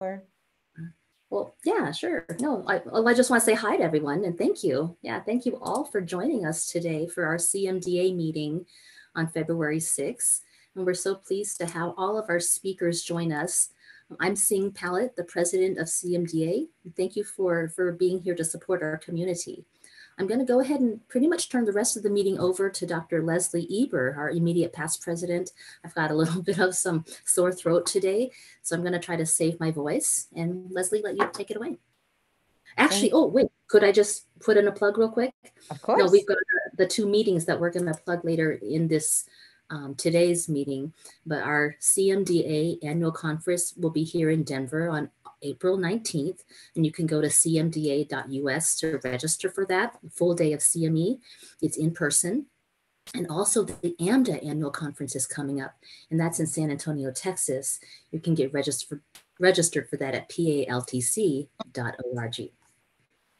Or Well, yeah, sure. No, I just want to say hi to everyone and thank you. Yeah, thank you all for joining us today for our CMDA meeting on February 6th. And we're so pleased to have all of our speakers join us. I'm Sing Pallet, the president of CMDA. Thank you for being here to support our community. I'm going to go ahead and pretty much turn the rest of the meeting over to Dr. Leslie Eber, our immediate past president. I've got a little bit of some sore throat today, so I'm going to try to save my voice. And Leslie, let you take it away. Actually, oh, wait, could I just put in a plug real quick? Of course. No, we've got the two meetings that we're going to plug later in this today's meeting, but our CMDA annual conference will be here in Denver on April 19th, and you can go to cmda.us to register for that full day of CME. It's in person. And also the AMDA annual conference is coming up, and that's in San Antonio, Texas. You can get registered for that at paltc.org.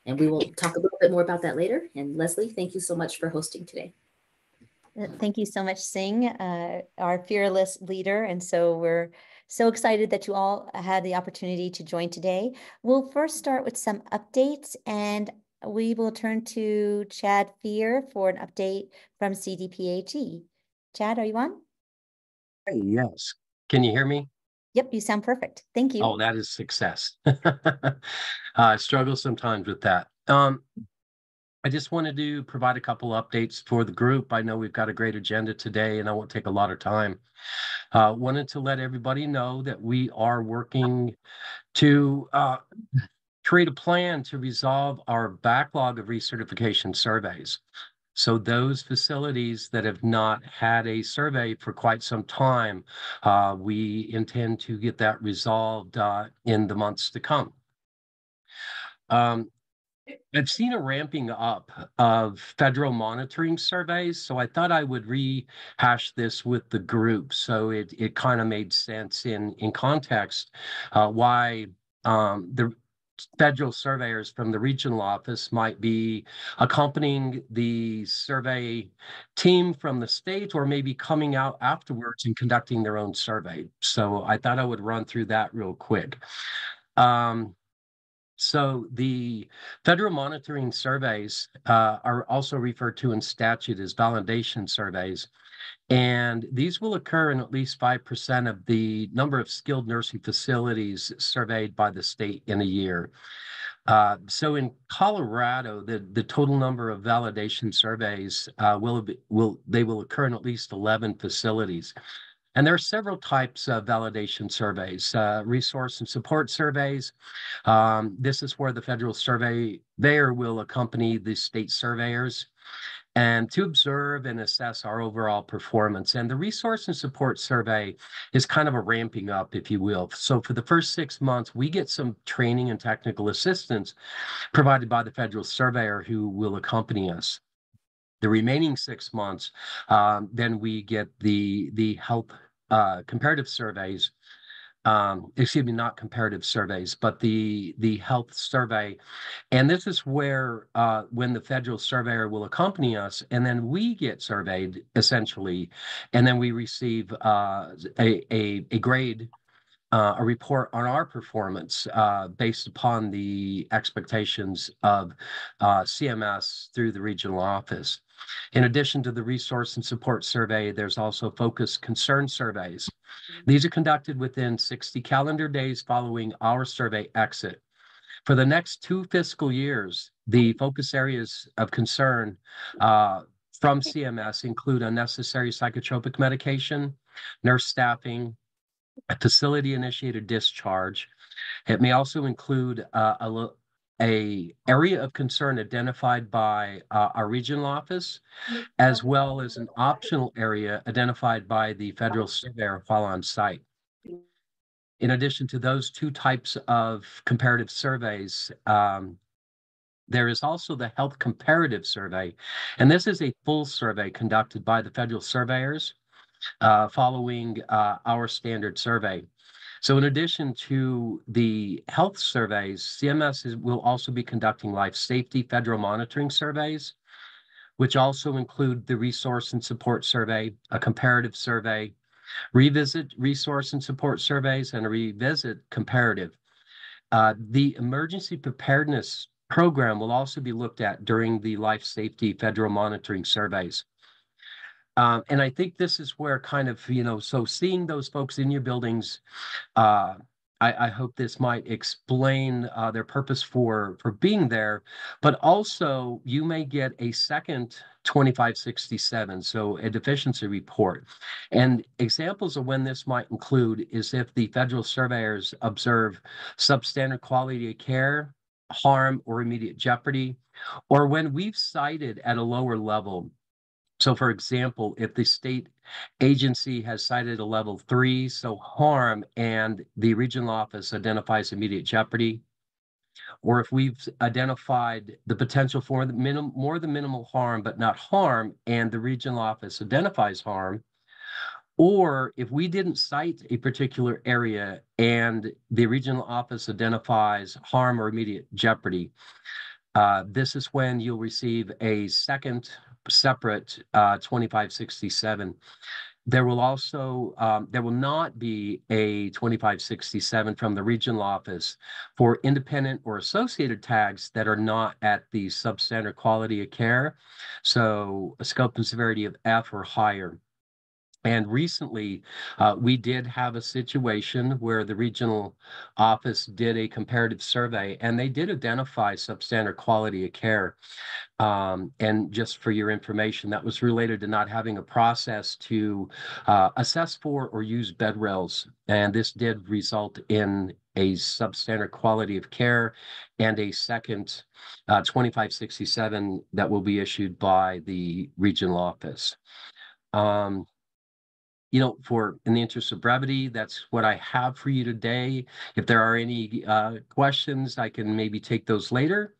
And we will talk a little bit more about that later. And Leslie, thank you so much for hosting today. Thank you so much, Sing, our fearless leader. And so we're so excited that you all had the opportunity to join today. We'll first start with some updates, and we will turn to Chad Fear for an update from CDPHE. Chad, are you on? Hey, yes. Can you hear me? Yep, you sound perfect. Thank you. Oh, that is success. I struggle sometimes with that. I just wanted to provide a couple updates for the group. I know we've got a great agenda today, and I won't take a lot of time. Wanted to let everybody know that we are working to create a plan to resolve our backlog of recertification surveys. So those facilities that have not had a survey for quite some time, we intend to get that resolved in the months to come. I've seen a ramping up of federal monitoring surveys, so I thought I would rehash this with the group so it kind of made sense in context why the federal surveyors from the regional office might be accompanying the survey team from the state or maybe coming out afterwards and conducting their own survey. So I thought I would run through that real quick. So the federal monitoring surveys are also referred to in statute as validation surveys. And these will occur in at least 5% of the number of skilled nursing facilities surveyed by the state in a year. So in Colorado, the total number of validation surveys will occur in at least 11 facilities. And there are several types of validation surveys, resource and support surveys. This is where the federal surveyor will accompany the state surveyors and to observe and assess our overall performance. And the resource and support survey is kind of a ramping up, if you will. So for the first 6 months, we get some training and technical assistance provided by the federal surveyor who will accompany us. The remaining 6 months, then we get the health comparative surveys, excuse me, not comparative surveys, but the health survey. And this is where when the federal surveyor will accompany us, and then we get surveyed essentially, and then we receive a grade, a report on our performance based upon the expectations of CMS through the regional office. In addition to the resource and support survey, there's also focus concern surveys. These are conducted within 60 calendar days following our survey exit. For the next 2 fiscal years, the focus areas of concern from CMS include unnecessary psychotropic medication, nurse staffing, facility-initiated discharge. It may also include a area of concern identified by our regional office, as well as an optional area identified by the federal surveyor while on site. In addition to those 2 types of comparative surveys, there is also the health comparative survey, and this is a full survey conducted by the federal surveyors following our standard survey. So in addition to the health surveys, CMS will also be conducting life safety federal monitoring surveys, which also include the resource and support survey, a comparative survey, revisit resource and support surveys, and a revisit comparative. The emergency preparedness program will also be looked at during the life safety federal monitoring surveys. And I think this is where kind of, so seeing those folks in your buildings, I hope this might explain their purpose for being there, but also you may get a second 2567, so a deficiency report. And examples of when this might include is if the federal surveyors observe substandard quality of care, harm, or immediate jeopardy, or when we've cited at a lower level. So, for example, if the state agency has cited a level 3, so harm, and the regional office identifies immediate jeopardy, or if we've identified the potential for more than minimal harm, but not harm, and the regional office identifies harm, or if we didn't cite a particular area and the regional office identifies harm or immediate jeopardy, this is when you'll receive a second separate 2567. There will not be a 2567 from the regional office for independent or associated tags that are not at the substandard quality of care, so a scope and severity of F or higher. And recently, we did have a situation where the regional office did a comparative survey, and they did identify substandard quality of care. And just for your information, that was related to not having a process to assess for or use bed rails. And this did result in a substandard quality of care and a second 2567 that will be issued by the regional office. In the interest of brevity, that's what I have for you today. If there are any questions, I can maybe take those later,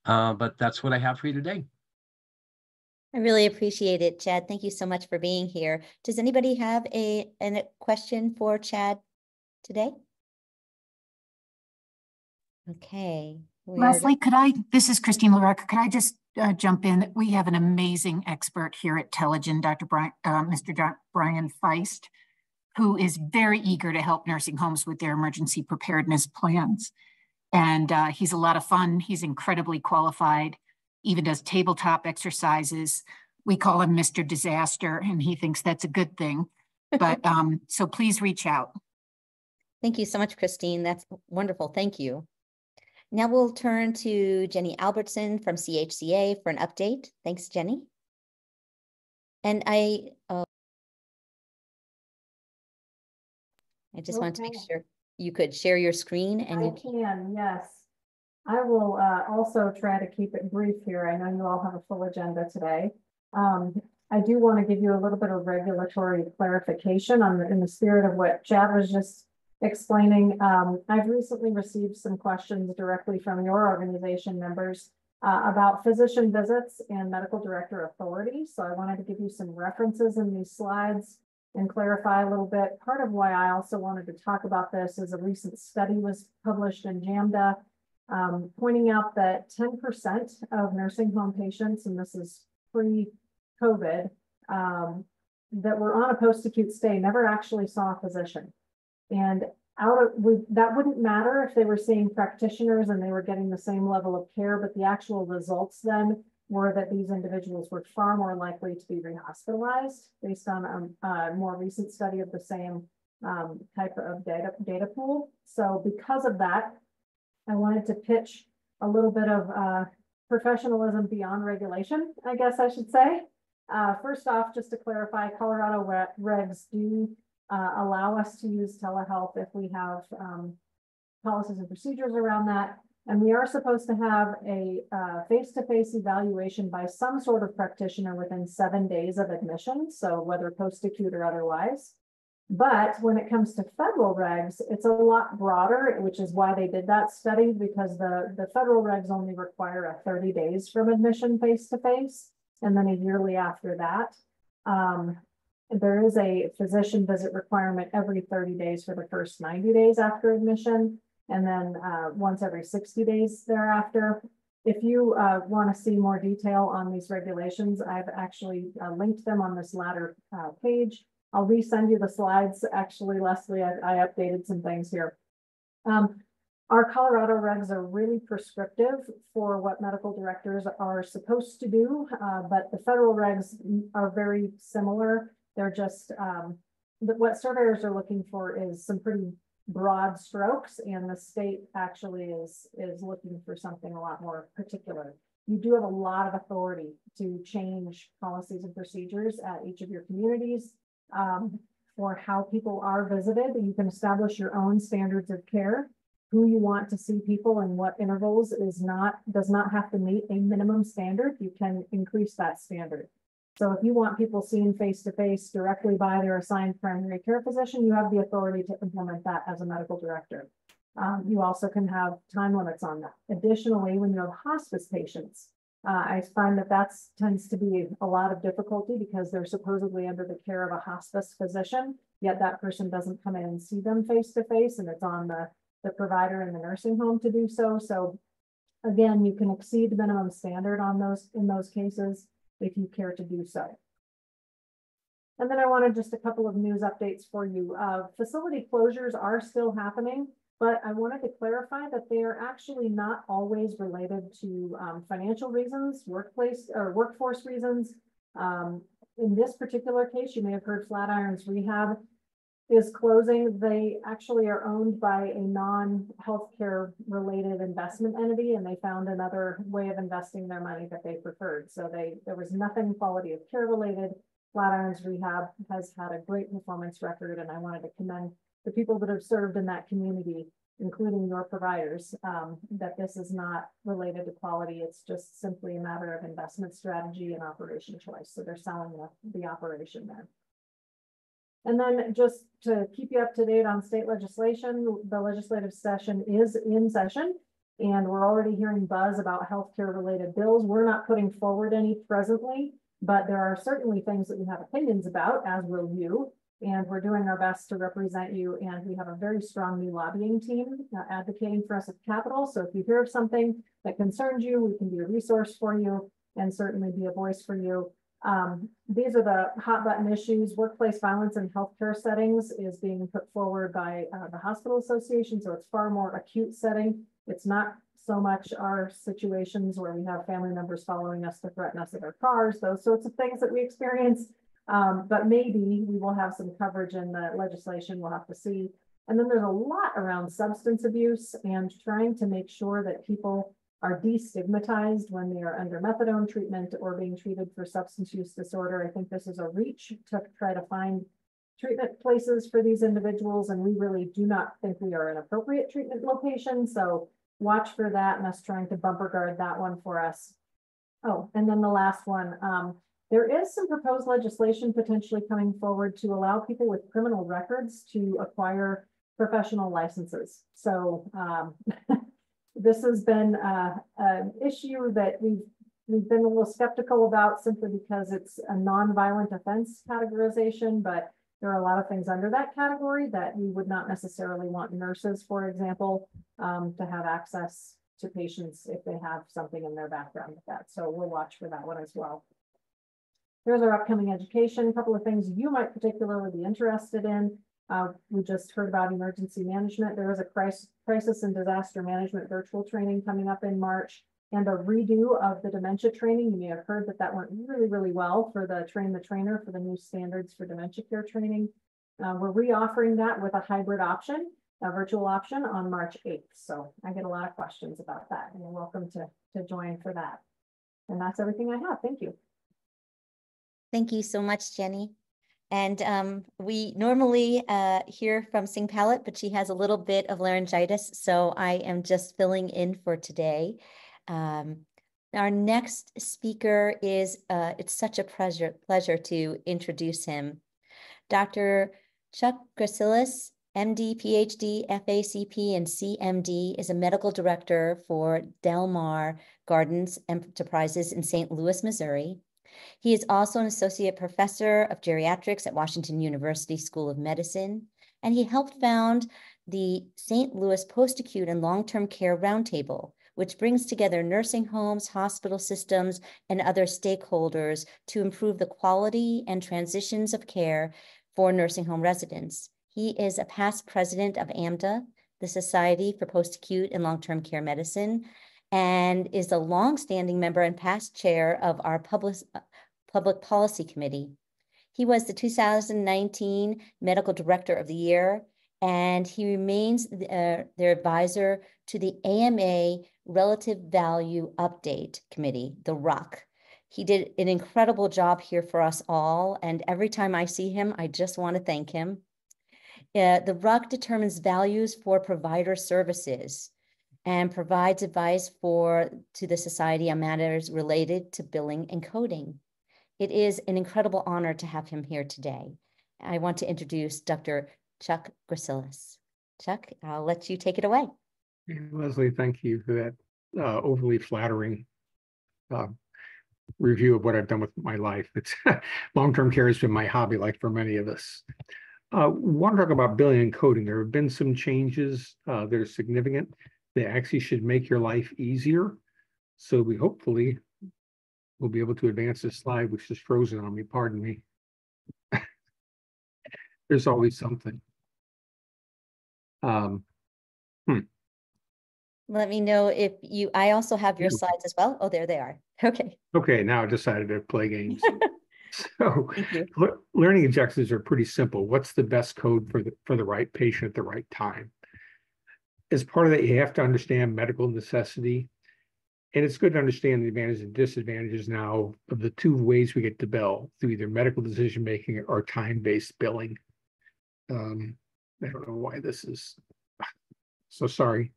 but that's what I have for you today. I really appreciate it, Chad. Thank you so much for being here. Does anybody have a question for Chad today? Okay. Leslie, this is Christine LaRocca. Could I just jump in? We have an amazing expert here at Telegen, Mr. Brian Feist, who is very eager to help nursing homes with their emergency preparedness plans. And he's a lot of fun. He's incredibly qualified, even does tabletop exercises. We call him Mr. Disaster, and he thinks that's a good thing. But so please reach out. Thank you so much, Christine. That's wonderful. Thank you. Now we'll turn to Jenny Albertson from CHCA for an update. Thanks, Jenny. And I just wanted to make sure you could share your screen. And I can, yes. I will also try to keep it brief here. I know you all have a full agenda today. I do want to give you a little bit of regulatory clarification in the spirit of what Chad was just explaining. I've recently received some questions directly from your organization members about physician visits and medical director authority. So I wanted to give you some references in these slides and clarify a little bit. Part of why I also wanted to talk about this is a recent study was published in AMDA pointing out that 10% of nursing home patients, and this is pre-COVID, that were on a post-acute stay never actually saw a physician. And that wouldn't matter if they were seeing practitioners and they were getting the same level of care, but the actual results then were that these individuals were far more likely to be rehospitalized based on a more recent study of the same type of data pool. So because of that, I wanted to pitch a little bit of professionalism beyond regulation, I guess I should say. First off, just to clarify, Colorado regs do allow us to use telehealth if we have policies and procedures around that. And we are supposed to have a face-to-face evaluation by some sort of practitioner within 7 days of admission, so whether post-acute or otherwise. But when it comes to federal regs, it's a lot broader, which is why they did that study, because the federal regs only require 30 days from admission face-to-face, and then a yearly after that. There is a physician visit requirement every 30 days for the first 90 days after admission, and then once every 60 days thereafter. If you want to see more detail on these regulations, I've actually linked them on this latter page. I'll resend you the slides. Actually, Leslie, I updated some things here. Our Colorado regs are really prescriptive for what medical directors are supposed to do, but the federal regs are very similar. They're just, what surveyors are looking for is some pretty broad strokes, and the state actually is looking for something a lot more particular. You do have a lot of authority to change policies and procedures at each of your communities for how people are visited. You can establish your own standards of care. Who you want to see people and what intervals does not have to meet a minimum standard. You can increase that standard. So if you want people seen face-to-face directly by their assigned primary care physician, you have the authority to implement that as a medical director. You also can have time limits on that. Additionally, when you have hospice patients, I find that tends to be a lot of difficulty because they're supposedly under the care of a hospice physician, yet that person doesn't come in and see them face-to-face, and it's on the provider in the nursing home to do so. So again, you can exceed the minimum standard on in those cases if you care to do so. And then I wanted just a couple of news updates for you. Facility closures are still happening, but I wanted to clarify that they are actually not always related to financial reasons, workplace or workforce reasons. In this particular case, you may have heard Flatiron's Rehab is closing. They actually are owned by a non-healthcare related investment entity, and they found another way of investing their money that they preferred. So there was nothing quality of care related. Flatiron's Rehab has had a great performance record, and I wanted to commend the people that have served in that community, including your providers, that this is not related to quality. It's just simply a matter of investment strategy and operation choice. So they're selling the operation there. And then just to keep you up to date on state legislation, the legislative session is in session, and we're already hearing buzz about healthcare related bills. We're not putting forward any presently, but there are certainly things that we have opinions about, as will you, and we're doing our best to represent you. And we have a very strong new lobbying team advocating for us at Capitol. So if you hear of something that concerns you, we can be a resource for you and certainly be a voice for you. These are the hot button issues. Workplace violence in healthcare settings is being put forward by the Hospital Association. So it's far more acute setting. It's not so much our situations where we have family members following us to threaten us in our cars, those sorts of things that we experience. But maybe we will have some coverage in the legislation. We'll have to see. And then there's a lot around substance abuse and trying to make sure that people are destigmatized when they are under methadone treatment or being treated for substance use disorder. I think this is a reach to try to find treatment places for these individuals, and we really do not think we are an appropriate treatment location. So watch for that and us trying to bumper guard that one for us. Oh, and then the last one, there is some proposed legislation potentially coming forward to allow people with criminal records to acquire professional licenses. So this has been an issue that we've been a little skeptical about simply because it's a non-violent offense categorization, but there are a lot of things under that category that we would not necessarily want nurses, for example, to have access to patients if they have something in their background with that. So we'll watch for that one as well. Here's our upcoming education, a couple of things you might particularly be interested in. We just heard about emergency management. There is a crisis and disaster management virtual training coming up in March, and a redo of the dementia training. You may have heard that went really, really well for the train the trainer for the new standards for dementia care training. We're reoffering that with a hybrid option, a virtual option on March 8th. So I get a lot of questions about that, and you're welcome to join for that. And that's everything I have. Thank you. Thank you so much, Jenny. And we normally hear from Sing Pallet, but she has a little bit of laryngitis, so I am just filling in for today. Our next speaker is, it's such a pleasure to introduce him. Dr. Chuck Crecelius, MD, PhD, FACP, and CMD, is a medical director for Del Mar Gardens Enterprises in St. Louis, Missouri. He is also an associate professor of geriatrics at Washington University School of Medicine, and he helped found the St. Louis Post-Acute and Long-Term Care Roundtable, which brings together nursing homes, hospital systems, and other stakeholders to improve the quality and transitions of care for nursing home residents. He is a past president of AMDA, the Society for Post-Acute and Long-Term Care Medicine, and is a longstanding member and past chair of our Public Policy Committee. He was the 2019 Medical Director of the Year, and he remains their advisor to the AMA Relative Value Update Committee, the RUC. He did an incredible job here for us all, and every time I see him, I just want to thank him. The RUC determines values for provider services and provides advice to the society on matters related to billing and coding. It is an incredible honor to have him here today. I want to introduce Dr. Chuck Crecelius. Chuck, I'll let you take it away. Leslie, thank you for that overly flattering review of what I've done with my life. It's long-term care has been my hobby, like for many of us. Want to talk about billing and coding. There have been some changes that are significant. They actually should make your life easier. So we hopefully will be able to advance this slide, which is frozen on me. Pardon me. There's always something. Let me know if I also have your slides as well. Oh, there they are. Okay. Okay, now I decided to play games. So learning objectives are pretty simple. What's the best code for the right patient at the right time? As part of that, you have to understand medical necessity. And it's good to understand the advantages and disadvantages now of the two ways we get to bill, through either medical decision-making or time-based billing. I don't know why this is so sorry.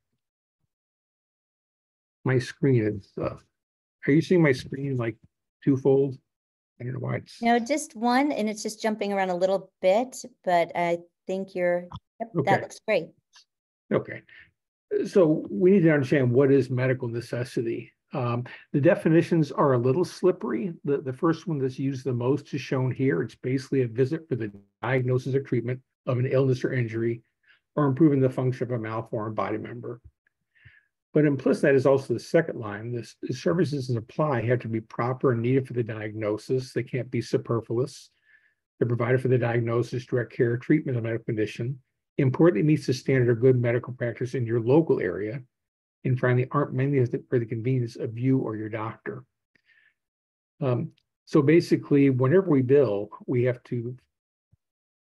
My screen is, are you seeing my screen like twofold? I don't know why it's. No, just one, and it's just jumping around a little bit, but I think yep, okay. That looks great. Okay. So we need to understand what is medical necessity. The definitions are a little slippery. The first one that's used the most is shown here. It's basically a visit for the diagnosis or treatment of an illness or injury, or improving the function of a malformed body member. But implicit that is also the second line. The services that apply have to be proper and needed for the diagnosis. They can't be superfluous. They're provided for the diagnosis, direct care, treatment of a medical condition. Importantly, meets the standard of good medical practice in your local area. And finally, aren't mainly for the convenience of you or your doctor. So basically, whenever we bill, we have to,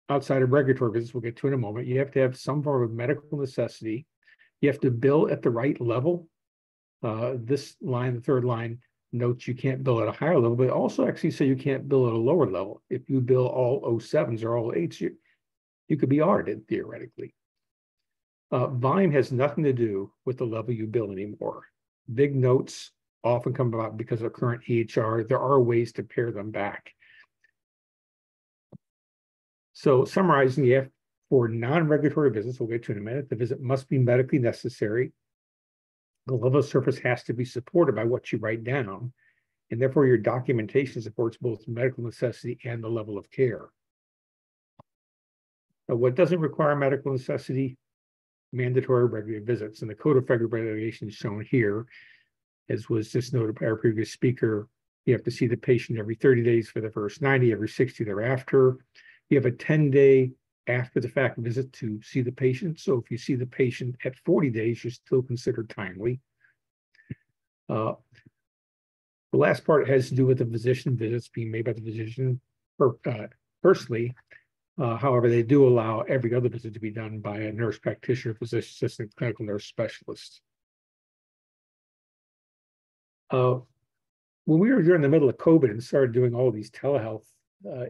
outside of regulatory visits, we'll get to in a moment, you have to have some form of medical necessity. You have to bill at the right level. This line, the third line, notes you can't bill at a higher level, but it also actually say you can't bill at a lower level. If you bill all 07s or all 8s, you could be audited theoretically. Volume has nothing to do with the level you bill anymore. Big notes often come about because of current EHR. There are ways to pare them back. So summarizing, for non-regulatory visits, we'll get to in a minute, the visit must be medically necessary. The level of service has to be supported by what you write down, and therefore your documentation supports both medical necessity and the level of care. Now, what doesn't require medical necessity? Mandatory regular visits, and the Code of Federal Regulations shown here, as was just noted by our previous speaker. You have to see the patient every 30 days for the first 90, every 60 thereafter. You have a 10-day after the fact visit to see the patient. So if you see the patient at 40 days, you're still considered timely. The last part has to do with the physician visits being made by the physician personally. However, they do allow every other visit to be done by a nurse practitioner, physician assistant, clinical nurse specialist. When we were during the middle of COVID and started doing all these telehealth,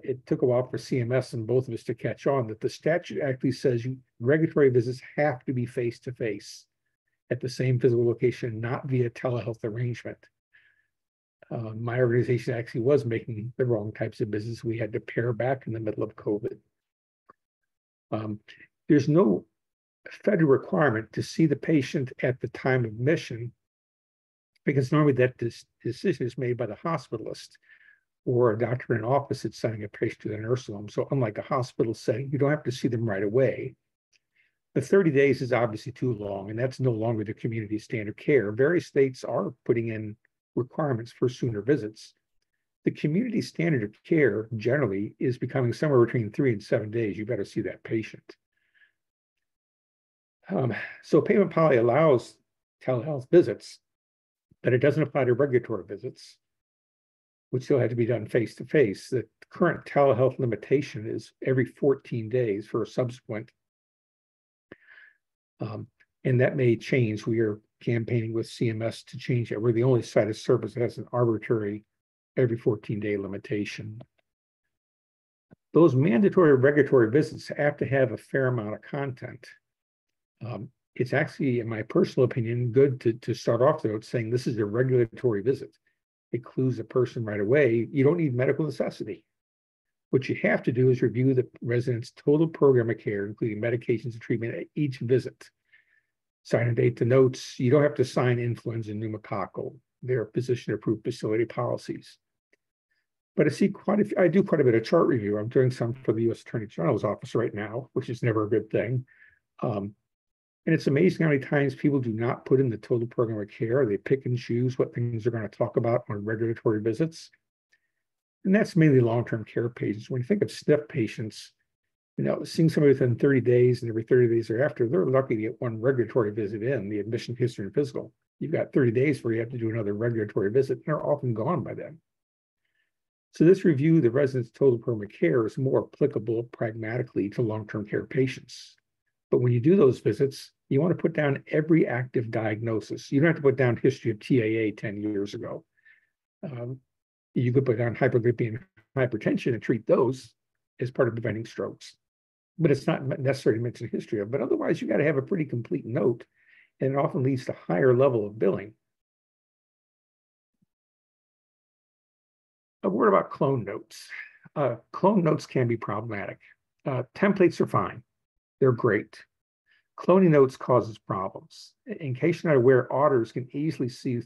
it took a while for CMS and both of us to catch on that the statute actually says regulatory visits have to be face-to-face at the same physical location, not via telehealth arrangement. My organization actually was making the wrong types of business. We had to pare back in the middle of COVID. There's no federal requirement to see the patient at the time of admission, because normally that decision is made by the hospitalist or a doctor in an office that's sending a patient to the nursing home. So unlike a hospital setting, you don't have to see them right away. The 30 days is obviously too long, and that's no longer the community standard care. Various states are putting in requirements for sooner visits. The community standard of care generally is becoming somewhere between 3 and 7 days. You better see that patient. So payment policy allows telehealth visits, but it doesn't apply to regulatory visits, which still had to be done face-to-face. The current telehealth limitation is every 14 days for a subsequent. And that may change. We are campaigning with CMS to change it. We're the only site of service that has an arbitrary every 14-day limitation. Those mandatory regulatory visits have to have a fair amount of content. It's actually, in my personal opinion, good to start off though saying this is a regulatory visit. It clues a person right away. You don't need medical necessity. What you have to do is review the resident's total program of care, including medications and treatment at each visit. Sign and date the notes. You don't have to sign influenza and pneumococcal. They're physician-approved facility policies. But I do quite a bit of chart review. I'm doing some for the U.S. Attorney General's office right now, which is never a good thing. And it's amazing how many times people do not put in the total program of care. They pick and choose what things they're going to talk about on regulatory visits. And that's mainly long-term care patients. When you think of SNF patients, seeing somebody within 30 days and every 30 days thereafter, they're lucky to get one regulatory visit in, the admission history and physical. You've got 30 days where you have to do another regulatory visit, and they're often gone by then. So this review of the resident's total program of care is more applicable pragmatically to long-term care patients. But when you do those visits, you want to put down every active diagnosis. You don't have to put down history of TAA 10 years ago. You could put down hyperlipidemia and hypertension and treat those as part of preventing strokes. But it's not necessarily mentioned history of, but otherwise you got to have a pretty complete note, and it often leads to higher level of billing. A word about clone notes. Clone notes can be problematic. Templates are fine. They're great. Cloning notes causes problems. In case you're not aware, auditors can easily see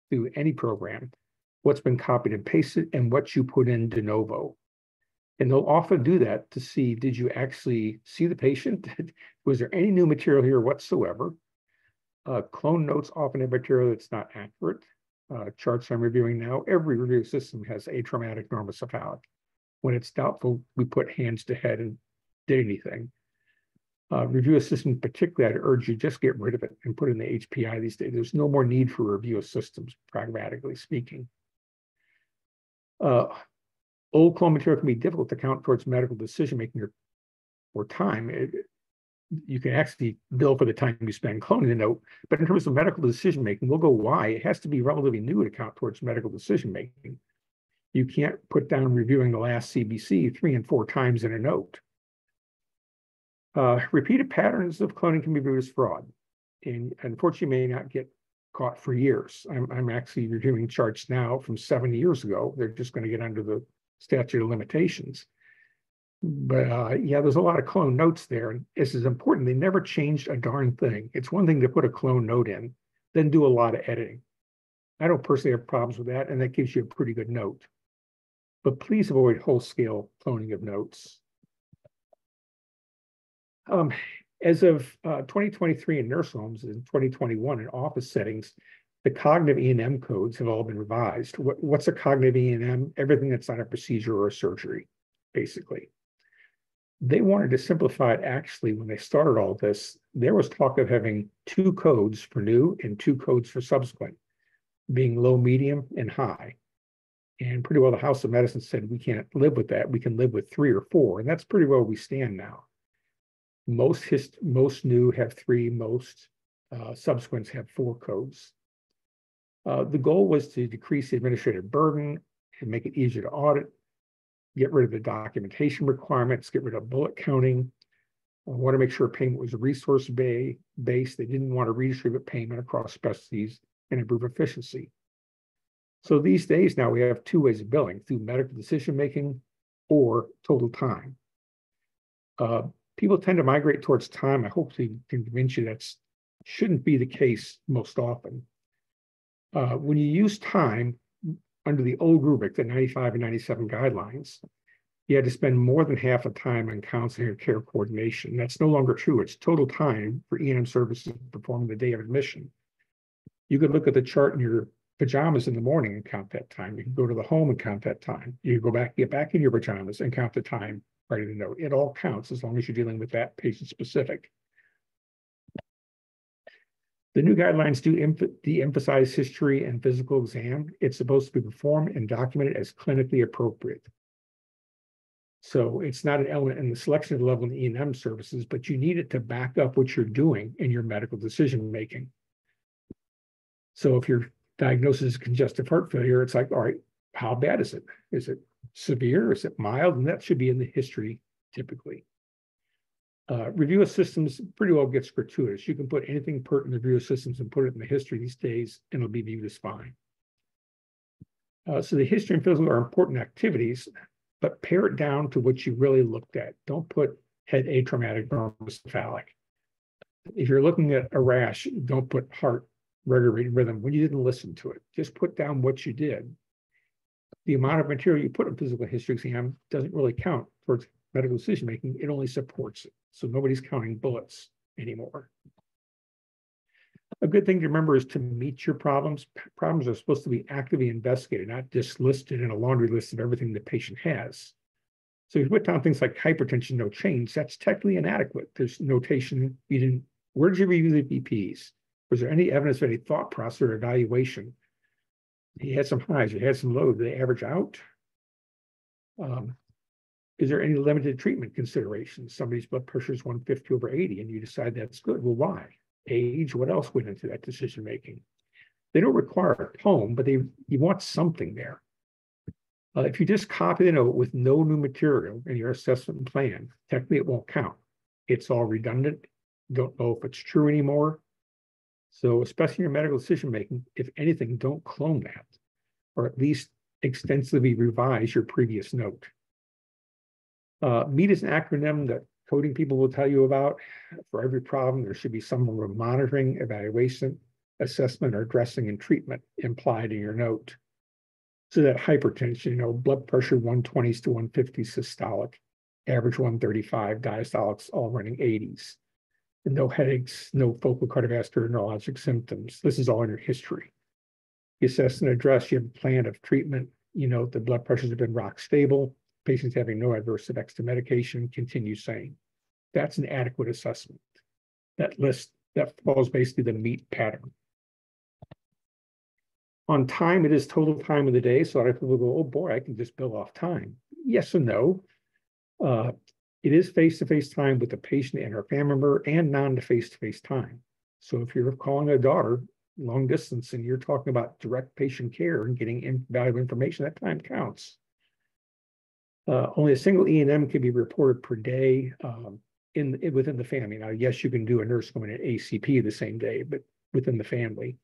through any program what's been copied and pasted and what you put in de novo. And they'll often do that to see, did you actually see the patient? Was there any new material here whatsoever? Clone notes often have material that's not accurate. Charts I'm reviewing now, every review system has atraumatic normocephalic. When it's doubtful, we put hands to head and did anything. Review assistant particularly, I'd urge you just get rid of it and put it in the HPI these days. There's no more need for review systems, pragmatically speaking. Old clone material can be difficult to count towards medical decision-making or time. You can actually bill for the time you spend cloning the note, but in terms of medical decision-making, we'll go why. It has to be relatively new to count towards medical decision-making. You can't put down reviewing the last CBC 3 and 4 times in a note. Repeated patterns of cloning can be viewed as fraud, and unfortunately may not get caught for years. I'm actually reviewing charts now from 7 years ago. They're just going to get under the statute of limitations. But yeah, there's a lot of clone notes there. And this is important. They never changed a darn thing. It's one thing to put a clone note in, then do a lot of editing. I don't personally have problems with that, and that gives you a pretty good note. But please avoid whole-scale cloning of notes. As of 2023 in nurse homes and 2021 in office settings, the cognitive E&M codes have all been revised. What's a cognitive E&M? Everything that's not a procedure or a surgery, basically. They wanted to simplify it. Actually, when they started all this, there was talk of having 2 codes for new and 2 codes for subsequent, being low, medium, and high. And pretty well the House of Medicine said, we can't live with that. We can live with 3 or 4, and that's pretty well where we stand now. Most new have 3, most subsequents have 4 codes. The goal was to decrease the administrative burden and make it easier to audit, get rid of the documentation requirements, get rid of bullet counting. I want to make sure payment was resource-based. They didn't want to redistribute payment across specialties and improve efficiency. So these days now we have 2 ways of billing, through medical decision-making or total time. People tend to migrate towards time. I hope they can convince you that shouldn't be the case most often. When you use time under the old rubric, the 95 and 97 guidelines, you had to spend more than half the time on counseling or care coordination. That's no longer true. It's total time for E&M services performed the day of admission. You could look at the chart in your pajamas in the morning and count that time. You can go to the home and count that time. You can go back, get back in your pajamas and count the time, writing the note. It all counts as long as you're dealing with that patient specific. The new guidelines do de-emphasize history and physical exam. It's supposed to be performed and documented as clinically appropriate. So it's not an element in the selection of the level in the E&M services, but you need it to back up what you're doing in your medical decision-making. So if your diagnosis is congestive heart failure, it's like, all right, how bad is it? Is it severe? Is it mild? And that should be in the history typically. Review of systems pretty well gets gratuitous. You can put anything pertinent in the review of systems and put it in the history these days, and it'll be viewed as fine. So the history and physical are important activities, but pare it down to what you really looked at. Don't put head atraumatic normocephalic. If you're looking at a rash, don't put heart regular rhythm when you didn't listen to it. Just put down what you did. The amount of material you put in physical history exam doesn't really count towards medical decision making. It only supports it. So nobody's counting bullets anymore. A good thing to remember is to meet your problems. Problems are supposed to be actively investigated, not just listed in a laundry list of everything the patient has. So if you put down things like hypertension, no change, that's technically inadequate. There's notation. You didn't, where did you review the BPs? Was there any evidence of any thought process or evaluation? He had some highs, he had some lows, did they average out? Is there any limited treatment considerations? Somebody's blood pressure is 150 over 80, and you decide that's good. Well, why? Age, what else went into that decision making? They don't require a tome, but you want something there. If you just copy the note with no new material in your assessment plan, technically it won't count. It's all redundant. Don't know if it's true anymore. So especially in your medical decision making, if anything, don't clone that, or at least extensively revise your previous note. MEET is an acronym that coding people will tell you about. For every problem, there should be some form of monitoring, evaluation, assessment, or addressing and treatment implied in your note. So that hypertension, blood pressure 120s to 150 systolic, average 135, diastolics all running 80s. And no headaches, no focal cardiovascular neurologic symptoms. This is all in your history. You assess and address, you have a plan of treatment, the blood pressures have been rock stable, patients having no adverse effects to medication, continue sane. That's an adequate assessment. That list, that follows basically the MEET pattern. On time, it is total time of the day. So a lot of people go, oh boy, I can just bill off time. Yes and no. It is face-to-face time with the patient and her family member and non-face-to-face time. So if you're calling a daughter long distance and you're talking about direct patient care and getting valuable information, that time counts. Only a single E&M can be reported per day within the family. Now, yes, you can do a nurse going at ACP the same day, but within the family.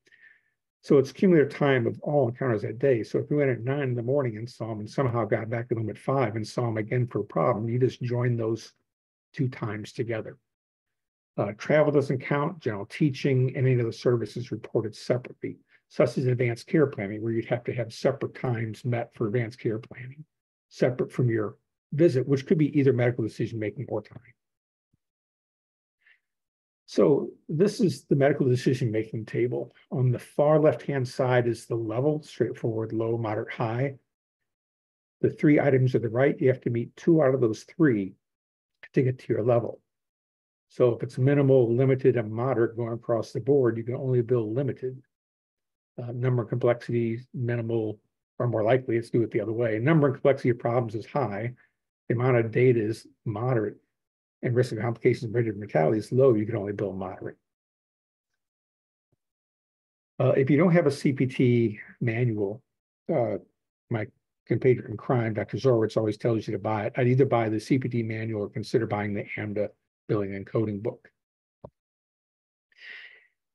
So it's cumulative time of all encounters that day. So if you went at 9 in the morning and saw them and somehow got back to them at 5 and saw them again for a problem, you just join those 2 times together. Travel doesn't count. General teaching, any of the services reported separately, such as advanced care planning, where you'd have to have separate times met for advanced care planning, separate from your visit, which could be either medical decision-making or time. So this is the medical decision-making table. On the far left-hand side is the level, straightforward, low, moderate, high. The 3 items at the right, you have to meet 2 out of those 3 to get to your level. So if it's minimal, limited, and moderate going across the board, you can only bill limited. Number and complexity, minimal, or more likely, let's do it the other way. Number and complexity of problems is high. The amount of data is moderate. And risk of complications and rate of mortality is low, you can only bill moderate. If you don't have a CPT manual, my compatriot in crime, Dr. Zorowitz, always tells you to buy it. I'd either buy the CPT manual or consider buying the AMDA billing and coding book.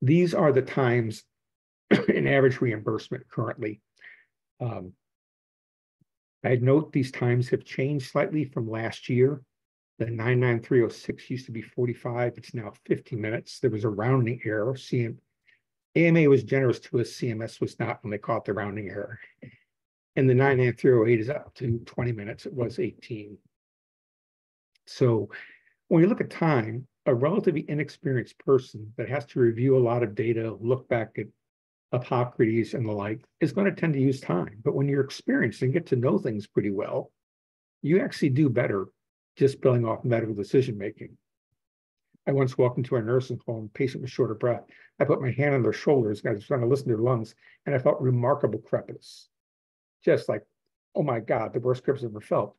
These are the times in average reimbursement currently. I'd note these times have changed slightly from last year. The 99306 used to be 45. It's now 50 minutes. There was a rounding error. AMA was generous to us. CMS was not when they caught the rounding error. And the 99308 is up to 20 minutes. It was 18. So when you look at time, a relatively inexperienced person that has to review a lot of data, look back at Hippocrates and the like, is going to tend to use time. But when you're experienced and get to know things pretty well, you actually do better just billing off medical decision-making. I once walked into a nursing home, patient was short of breath. I put my hand on their shoulders, I was trying to listen to their lungs, and I felt remarkable crepitus. Just like, oh my God, the worst crepitus I've ever felt.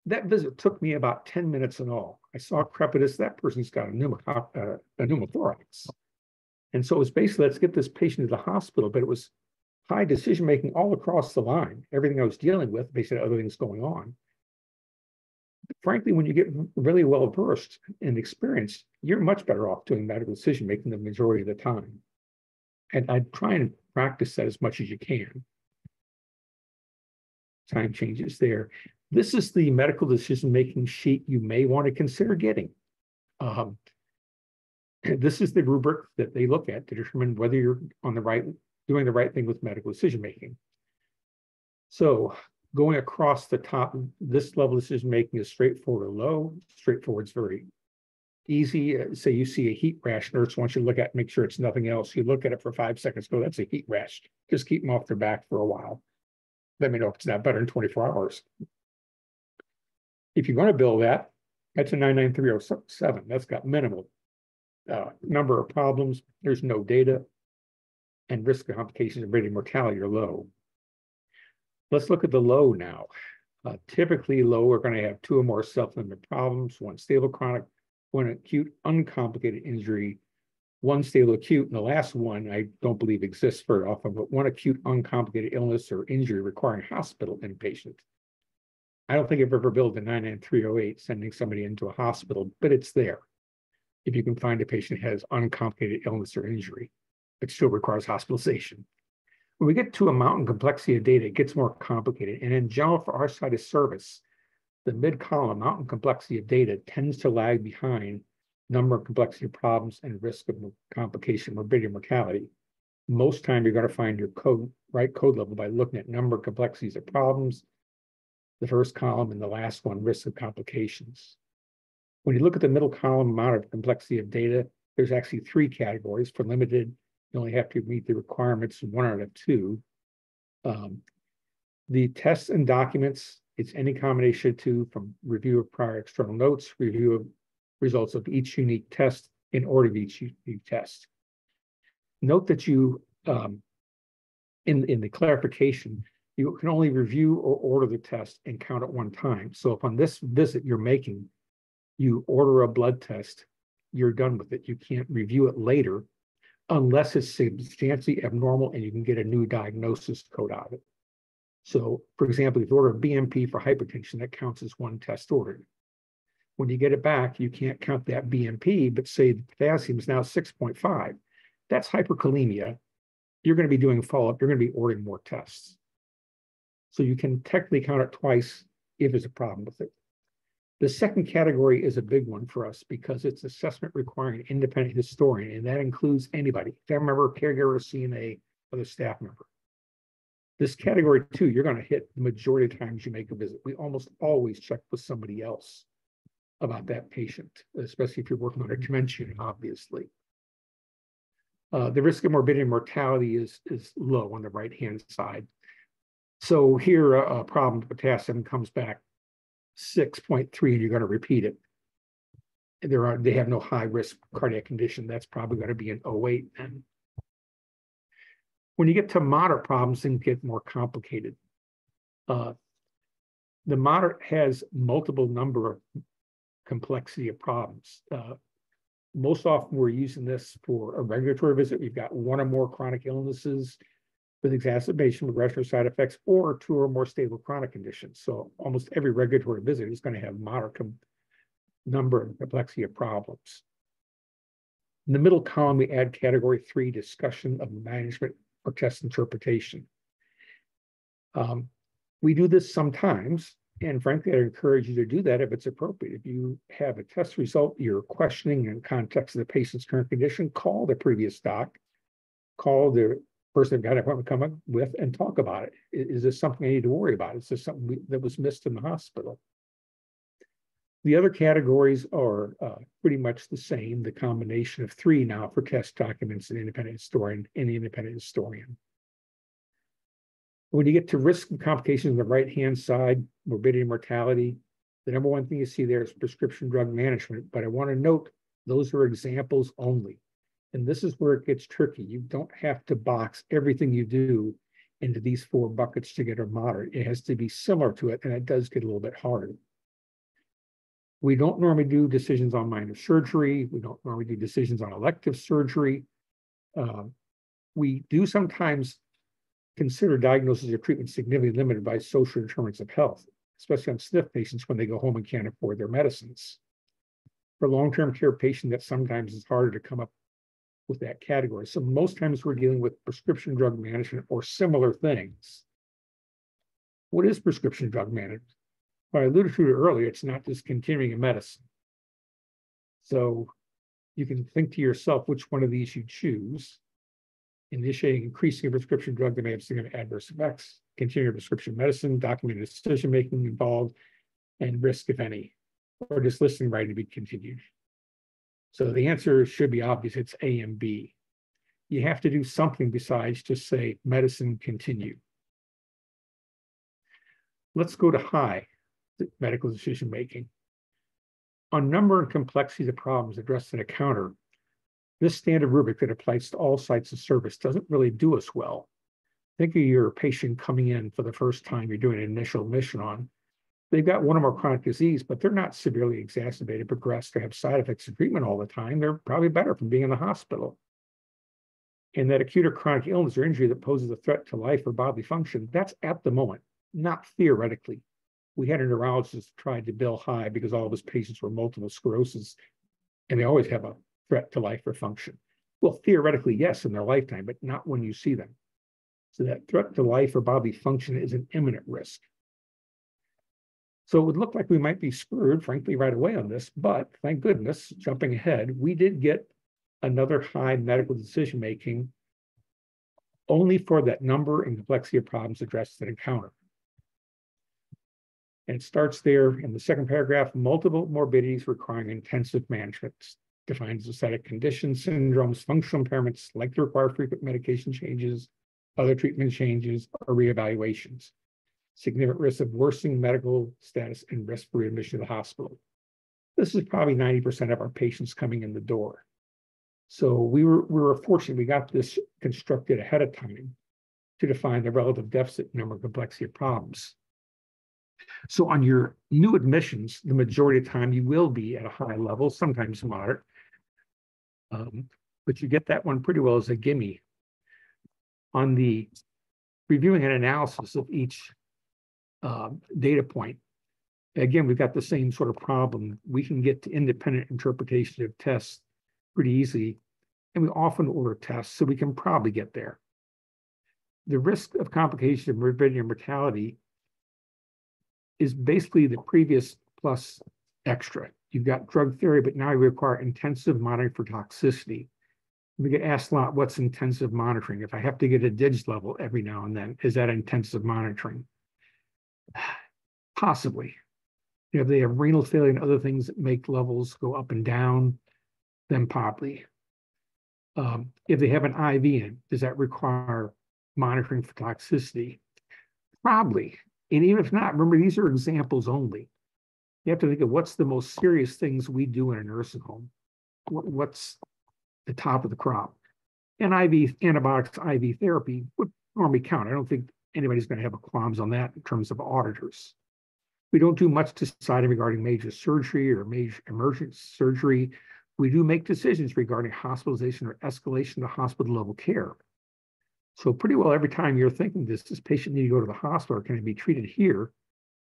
That visit took me about 10 minutes in all. I saw crepitus, that person's got a pneumothorax. And so it was basically, let's get this patient to the hospital, but it was high decision-making all across the line. Everything I was dealing with, basically other things going on. Frankly, when you get really well-versed and experienced, you're much better off doing medical decision-making the majority of the time. And I try and practice that as much as you can. Time changes there. This is the medical decision-making sheet you may want to consider getting. This is the rubric that they look at to determine whether you're on the right, doing the right thing with medical decision-making. So going across the top, this level of decision-making is straightforward or low. Straightforward is very easy. Say you see a heat rash, nurse wants you to look at, make sure it's nothing else. You look at it for 5 seconds, go, that's a heat rash. Just keep them off their back for a while. Let me know if it's not better in 24 hours. If you're going to bill that, that's a 99307. That's got minimal number of problems. There's no data, and risk of complications and rate of mortality are low. Let's look at the low now. Typically low, we're going to have 2 or more self-limited problems, 1 stable chronic, 1 acute uncomplicated injury, 1 stable acute, and the last one I don't believe exists very often, but 1 acute uncomplicated illness or injury requiring hospital inpatient. I don't think I've ever billed a 99308 sending somebody into a hospital, but it's there. If you can find a patient that has uncomplicated illness or injury, it still requires hospitalization. When we get to amount and complexity of data, it gets more complicated. And in general, for our side of service, the mid-column amount and complexity of data tends to lag behind number and complexity of problems and risk of complication, morbidity, and mortality. Most time, you're going to find your right code level by looking at number and complexities of problems, the first column, and the last one, risk of complications. When you look at the middle column, amount of complexity of data, there's actually 3 categories. For limited, you only have to meet the requirements 1 out of 2. The tests and documents, it's any combination of 2 from review of prior external notes, review of results of each unique test in order of each unique test. Note that you, in the clarification, you can only review or order the test and count at 1 time. So if on this visit you're making, you order a blood test, you're done with it. You can't review it later unless it's substantially abnormal and you can get a new diagnosis code out of it. So, for example, if you order a BMP for hypertension, that counts as 1 test ordered. When you get it back, you can't count that BMP, but say the potassium is now 6.5. That's hyperkalemia. You're going to be doing follow-up. You're going to be ordering more tests. So you can technically count it twice if there's a problem with it. The second category is a big one for us because it's assessment requiring an independent historian, and that includes anybody, family member, caregiver, CNA, other staff member. This category 2, you're going to hit the majority of times you make a visit. We almost always check with somebody else about that patient, especially if you're working on a dementia, obviously. The risk of morbidity and mortality is low on the right-hand side. So here, a problem with potassium comes back 6.3, and you're going to repeat it. They have no high risk cardiac condition. That's probably going to be an 08 then. When you get to moderate problems, things get more complicated. The moderate has multiple number of complexity of problems. Most often we're using this for a regulatory visit. We've got 1 or more chronic illnesses with exacerbation, progression, or side effects, or 2 or more stable chronic conditions. So almost every regulatory visit is going to have moderate number and complexity of problems. In the middle column, we add category 3, discussion of management or test interpretation. We do this sometimes, and frankly, I encourage you to do that if it's appropriate. If you have a test result, you're questioning in context of the patient's current condition, call the previous doc, call the person that got an appointment coming with, and talk about it. Is this something I need to worry about? Is this something that was missed in the hospital? The other categories are pretty much the same, the combination of 3 now for test documents, an independent historian, and the independent historian. When you get to risk and complications on the right-hand side, morbidity and mortality, the number 1 thing you see there is prescription drug management. But I want to note Those are examples only. And this is where it gets tricky. You don't have to box everything you do into these 4 buckets to get a moderate. It has to be similar to it, and it does get a little bit harder. We don't normally do decisions on minor surgery. We don't normally do decisions on elective surgery. We do sometimes consider diagnosis or treatment significantly limited by social determinants of health, especially on SNF patients when they go home and can't afford their medicines. For long-term care patients, that sometimes is harder to come up with that category. So most times we're dealing with prescription drug management or similar things. What is prescription drug management? Well, I alluded to it earlier, it's not discontinuing a medicine. So you can think to yourself which one of these you choose. Initiating increasing a prescription drug that may have significant adverse effects, continuing prescription medicine, documented decision-making involved, and risk, if any, or just listing right to be continued. So the answer should be obvious, it's A and B. You have to do something besides just say medicine continue. Let's go to high medical decision-making. On number and complexity of problems addressed in a counter, this standard rubric that applies to all sites of service doesn't really do us well. Think of your patient coming in for the first time you're doing an initial admission on. They've got one or more chronic disease, but they're not severely exacerbated, progressed, or have side effects of treatment all the time. They're probably better from being in the hospital. And that acute or chronic illness or injury that poses a threat to life or bodily function, that's at the moment, not theoretically. We had a neurologist tried to bill high because all of his patients were multiple sclerosis, and they always have a threat to life or function. Well, theoretically, yes, in their lifetime, but not when you see them. So that threat to life or bodily function is an imminent risk. So it would look like we might be screwed, frankly, right away on this, but thank goodness, jumping ahead, we did get another high medical decision-making only for that number and complexity of problems addressed in encounter. And it starts there in the second paragraph, multiple morbidities requiring intensive management, defined as aesthetic conditions, syndromes, functional impairments, likely to require frequent medication changes, other treatment changes, or reevaluations. Significant risk of worsening medical status and risk for readmission to the hospital. This is probably 90% of our patients coming in the door. So we were fortunate we got this constructed ahead of time to define the relative deficit, number, and complexity of problems. So on your new admissions, the majority of the time you will be at a high level, sometimes moderate, but you get that one pretty well as a gimme. On the reviewing and analysis of each data point, again, we've got the same sort of problem. We can get to independent interpretation of tests pretty easily, and we often order tests, so we can probably get there. The risk of complication of morbidity and mortality is basically the previous plus extra. You've got drug therapy, but now you require intensive monitoring for toxicity. We get asked a lot, what's intensive monitoring? If I have to get a DIGS level every now and then, is that intensive monitoring? Possibly. You know, if they have renal failure and other things that make levels go up and down, then probably. If they have an IV in, does that require monitoring for toxicity? Probably. And even if not, remember, these are examples only. You have to think of what's the most serious things we do in a nursing home. What's the top of the crop? And IV antibiotics, IV therapy would normally count. I don't think anybody's going to have a qualms on that in terms of auditors. We don't do much deciding regarding major surgery or major emergency surgery. We do make decisions regarding hospitalization or escalation to hospital level care. So pretty well every time you're thinking this patient need to go to the hospital or can it be treated here,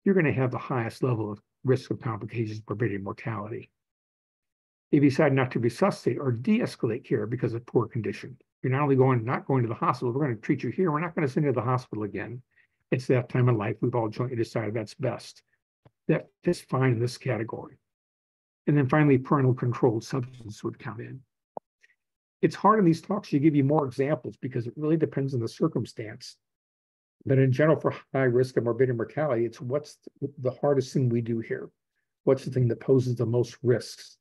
you're going to have the highest level of risk of complications, morbidity, and mortality. If you decide not to resuscitate or de-escalate care because of poor condition, you're not only not going to the hospital, we're going to treat you here, we're not going to send you to the hospital again. It's that time in life we've all jointly decided that's best. That is fine in this category. And then finally, parental controlled substance would count in. It's hard in these talks to give you more examples because it really depends on the circumstance. But in general, for high risk of morbidity and mortality, it's what's the hardest thing we do here? What's the thing that poses the most risks?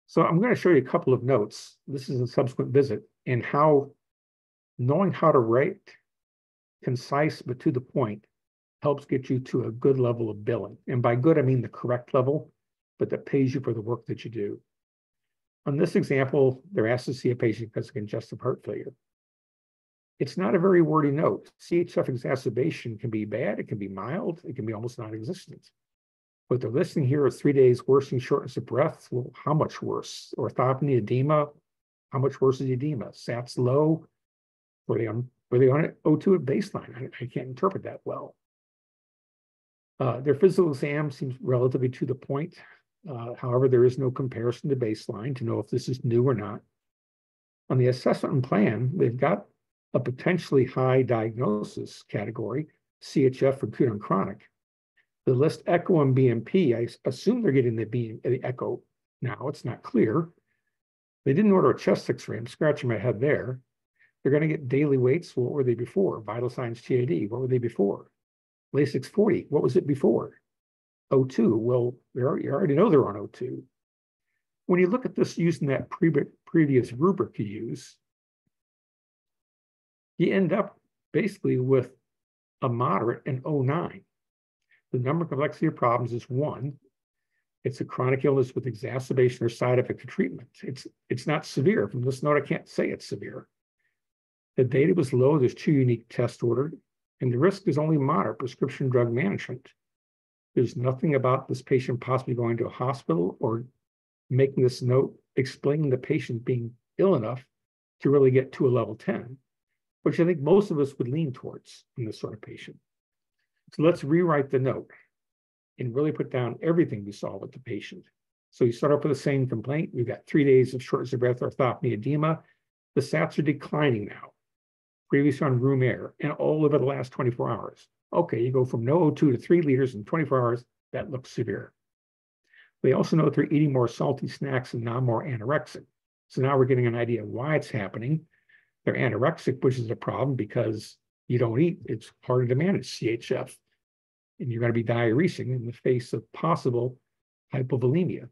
So I'm going to show you a couple of notes. This is a subsequent visit and how knowing how to write concise but to the point helps get you to a good level of billing. And by good, I mean the correct level, but that pays you for the work that you do. On this example, they're asked to see a patient because of congestive heart failure. It's not a very wordy note. CHF exacerbation can be bad, it can be mild, it can be almost non-existent. What they're listing here is 3 days worsening shortness of breath. Well, how much worse? Orthopnea, edema, how much worse is edema? SATs low, were they on O2 at baseline? I can't interpret that well. Their physical exam seems relatively to the point. However, there is no comparison to baseline to know if this is new or not. On the assessment plan, they've got a potentially high diagnosis category, CHF for acute and chronic. The list echo and BMP, I assume they're getting the echo now. It's not clear. They didn't order a chest X-ray. I'm scratching my head there. They're going to get daily weights. What were they before? Vital signs TAD. What were they before? Lasix 40. What was it before? O2. Well, you already know they're on O2. When you look at this using that previous rubric you use, you end up basically with a moderate and 09. The number complexity of problems is 1. It's a chronic illness with exacerbation or side effect of treatment. It's not severe. From this note, I can't say it's severe. The data was low. There's 2 unique tests ordered, and the risk is only moderate prescription drug management. There's nothing about this patient possibly going to a hospital or making this note explaining the patient being ill enough to really get to a level 10, which I think most of us would lean towards in this sort of patient. So let's rewrite the note and really put down everything we saw with the patient. So you start off with the same complaint. We've got 3 days of shortness of breath, orthopnea, edema. The SATs are declining now, previously on room air, and all over the last 24 hours. Okay, you go from no O2 to 3 liters in 24 hours. That looks severe. They also know that they're eating more salty snacks and now more anorexic. So now we're getting an idea of why it's happening. They're anorexic, which is a problem because you don't eat. It's harder to manage CHF. And you're going to be diuresing in the face of possible hypovolemia.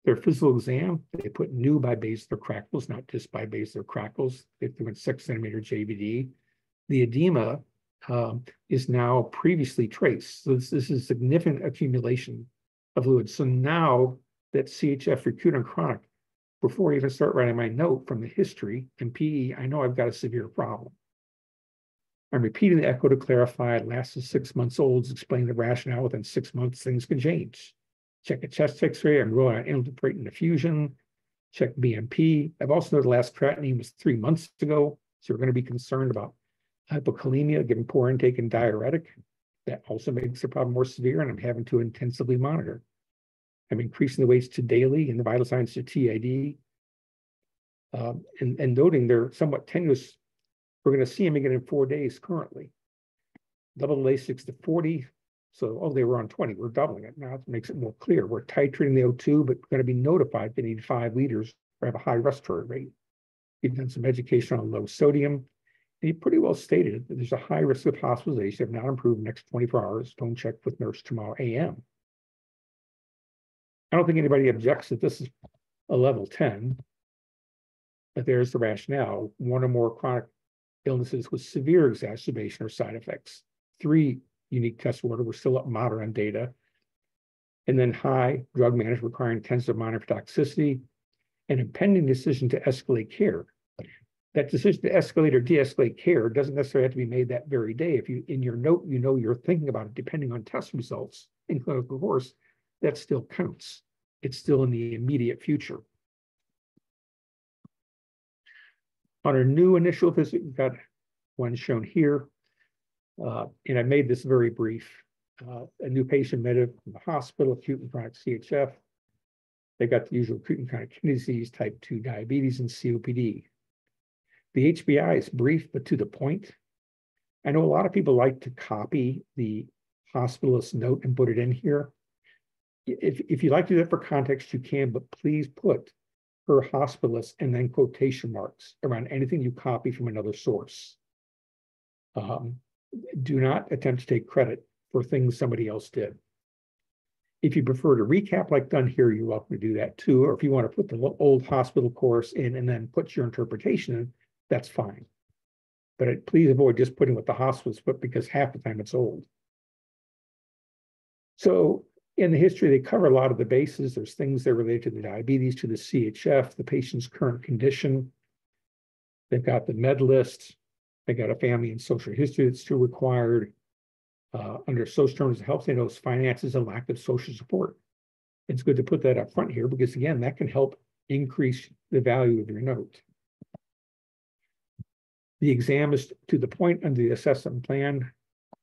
Their physical exam, they put new by basilar crackles, not just by basilar crackles. They threw in 6 centimeter JVD. The edema is now previously traced. So this is significant accumulation of fluid. So now that CHF for acute and chronic, before I even start writing my note from the history and PE, I know I've got a severe problem. I'm repeating the echo to clarify. It lasted 6 months old. Explain the rationale. Within 6 months, things can change. Check a chest X-ray. I'm ruling out infiltrating diffusion. Check BMP. I've also noted the last creatinine was 3 months ago. So we're going to be concerned about hypokalemia, given poor intake and diuretic. That also makes the problem more severe, and I'm having to intensively monitor. I'm increasing the weights to daily and the vital signs to TID. And noting they're somewhat tenuous. We're going to see them again in 4 days currently. Double Lasix to 40. So, they were on 20. We're doubling it. Now it makes it more clear. We're titrating the O2, but we're going to be notified they need 5 liters or have a high respiratory rate. You've done some education on low sodium. And you pretty well stated that there's a high risk of hospitalization if not improved in the next 24 hours. Don't check with nurse tomorrow AM. I don't think anybody objects that this is a level 10, but there's the rationale. 1 or more chronic illnesses with severe exacerbation or side effects. 3 unique tests order. We're still up moderate on data. And then high drug management requiring intensive monitoring for toxicity and impending decision to escalate care. That decision to escalate or de-escalate care doesn't necessarily have to be made that very day. If you, in your note, you know you're thinking about it depending on test results in clinical course, that still counts. It's still in the immediate future. On our new initial visit, we've got one shown here. And I made this very brief. A new patient admitted from the hospital, acute and chronic CHF. They got the usual acute and chronic kidney disease, type 2 diabetes, and COPD. The HBI is brief, but to the point. I know a lot of people like to copy the hospitalist note and put it in here. If you'd like to do that for context, you can, but please put per hospitalist and then quotation marks around anything you copy from another source. Do not attempt to take credit for things somebody else did. If you prefer to recap like done here, you're welcome to do that too. Or if you want to put the old hospital course in and then put your interpretation in, that's fine. but please avoid just putting what the hospice put because half the time it's old. So in the history, they cover a lot of the bases. There's things that are related to the diabetes, to the CHF, the patient's current condition. They've got the med list. They got a family and social history that's still required. Under social terms of health, they know finances and lack of social support. It's good to put that up front here because, again, that can help increase the value of your note. The exam is to the point under the assessment plan.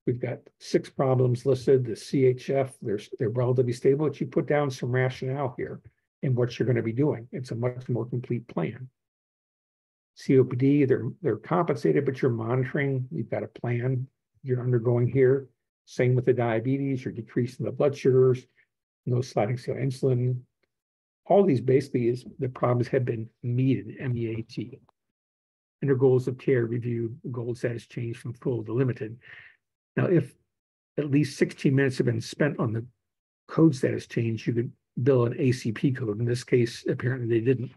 We've got 6 problems listed. The CHF, they're relatively stable, but you put down some rationale here in what you're going to be doing. It's a much more complete plan. COPD, they're compensated, but you're monitoring. You've got a plan you're undergoing here. Same with the diabetes, you're decreasing the blood sugars, no sliding scale insulin. All these basically is the problems have been meted, MEAT. Under goals of care review, goal status changed from full to limited. Now, if at least 16 minutes have been spent on the code status change, you could bill an ACP code. In this case, apparently they didn't.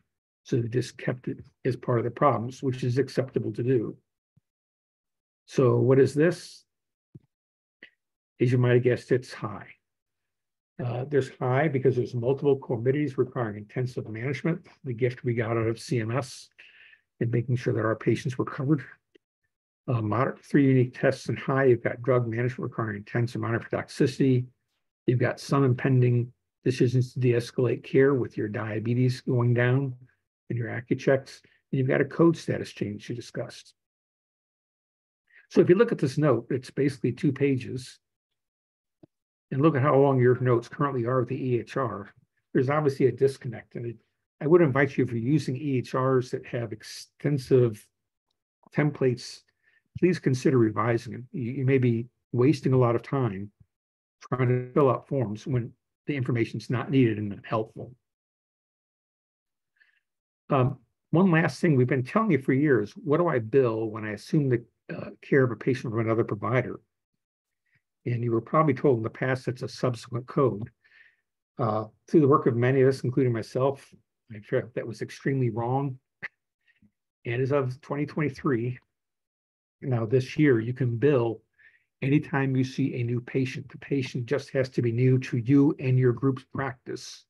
So they just kept it as part of the problems, which is acceptable to do. So what is this? As you might have guessed, it's high. There's high because there's multiple comorbidities requiring intensive management. The gift we got out of CMS and making sure that our patients were covered. Moderate 3 unique tests and high, you've got drug management requiring intense and minor toxicity. You've got some impending decisions to de-escalate care with your diabetes going down and your AccuChecks. And you've got a code status change you discussed. So if you look at this note, it's basically 2 pages. And look at how long your notes currently are with the EHR. There's obviously a disconnect. And I would invite you, if you're using EHRs that have extensive templates, please consider revising them. You may be wasting a lot of time trying to fill out forms when the information is not needed and not helpful. One last thing, we've been telling you for years, what do I bill when I assume the care of a patient from another provider? And you were probably told in the past it's a subsequent code. Through the work of many of us, including myself, I felt that was extremely wrong. And as of 2023, now this year, you can bill anytime you see a new patient. The patient just has to be new to you and your group's practice,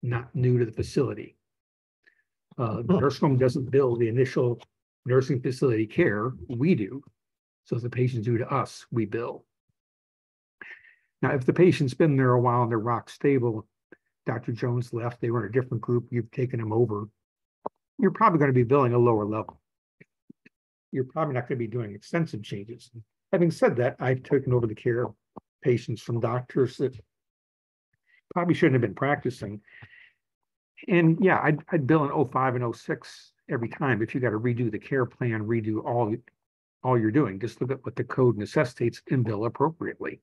not new to the facility. The nursing home doesn't bill the initial nursing facility care, we do. So if the patient's due to us, we bill. Now, if the patient's been there a while and they're rock stable, Dr. Jones left, they were in a different group, you've taken them over, you're probably going to be billing a lower level. You're probably not going to be doing extensive changes. Having said that, I've taken over the care of patients from doctors that probably shouldn't have been practicing. And yeah, I'd bill in 05 and 06 every time. If you got to redo the care plan, redo all you're doing, just look at what the code necessitates and bill appropriately.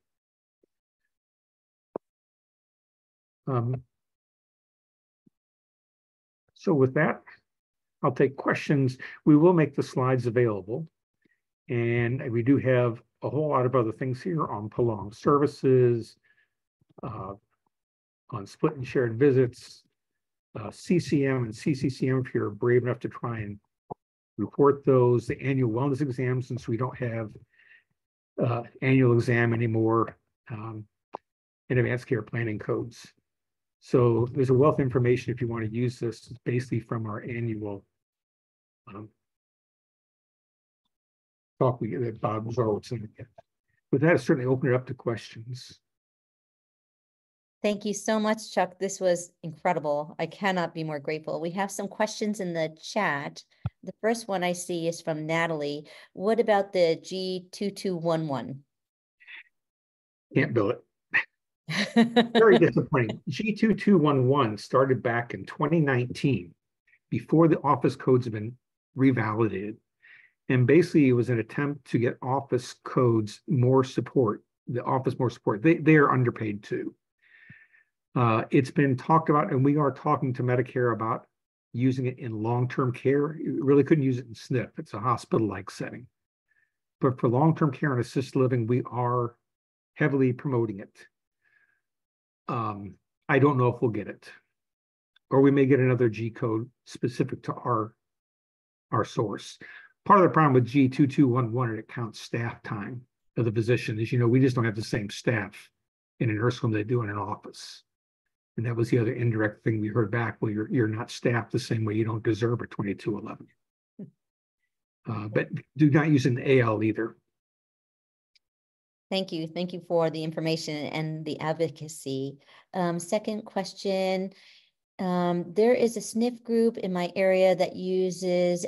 So with that, I'll take questions. We will make the slides available. And we do have a whole lot of other things here on prolonged services, on split and shared visits, CCM and CCCM if you're brave enough to try and report those, the annual wellness exams, since we don't have annual exam anymore, and advanced care planning codes. So there's a wealth of information if you want to use this. It's basically from our annual talk that Bob was always in. With that, I certainly open it up to questions. Thank you so much, Chuck. This was incredible. I cannot be more grateful. We have some questions in the chat. The first one I see is from Natalie. What about the G2211? Can't bill it. Very disappointing. G2211 started back in 2019, before the office codes have been revalidated. And basically, it was an attempt to get office codes more support, the office more support. They are underpaid too. It's been talked about, and we are talking to Medicare about using it in long-term care. You really couldn't use it in SNF. It's a hospital-like setting. But for long-term care and assisted living, we are heavily promoting it. I don't know if we'll get it, or we may get another G code specific to our source. part of the problem with G2211, it counts staff time of the physician. As you know, we just don't have the same staff in a nursing home they do in an office. And that was the other indirect thing we heard back. Well, you're not staffed the same way. You don't deserve a 2211. But do not use an AL either. Thank you. Thank you for the information and the advocacy. Second question. There is a SNF group in my area that uses